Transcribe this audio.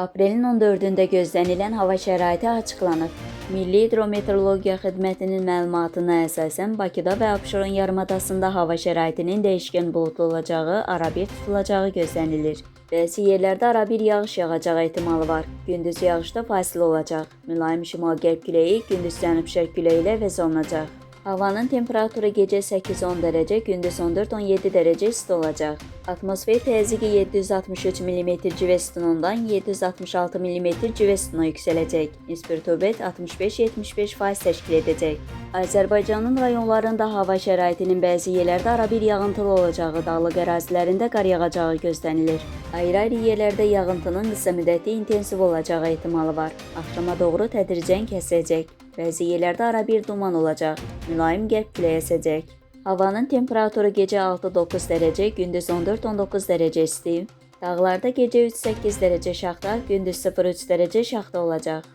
Aprelin 14-də gözlənilən hava şəraiti açıqlanıb. Milli Hidrometeorologiya Xidmətinin məlumatına əsasən Bakıda və Abşeron yarımadasında hava şəraitinin dəyişkən buludlu olacağı, arabir tutulacağı gözlənilir. Bəzi yerlərdə arabir yağış yağacağı ehtimalı var. Gündüz yağışda fasilə olacaq. Mülayim şimal-qərb küləyi gündüz cənub-şərq küləyi ilə əvəz olunacaq. Havanın temperaturu gecə 8-10 dərəcə, gündüz 14-17 dərəcə isti olacaq. Atmosfer təzyiqi 763 mm civə sütunundan 766 mm civə sütuna yüksələcək. Nisbi rütubət 65-75% təşkil edəcək. Azərbaycanın rayonlarında hava şəraitinin bəzi yerlərdə arabir yağıntılı olacağı, dağlıq ərazilərində qar yağacağı gözlənilir. Ayrı-ayrı yerlərdə yağıntının qısa müddətli intensiv olacağı ehtimalı var. Axşama doğru tədricən kəsilecək. Bəzi yerlərdə arabir duman olacaq. Mülayim qərb küləyi əsəcək. Havanın temperaturu gecə 6-9 dərəcə, gündüz 14-19 dərəcə isti. Dağlarda gecə 3-8 dərəcə şaxta, gündüz 0-3 dərəcə şaxta olacaq.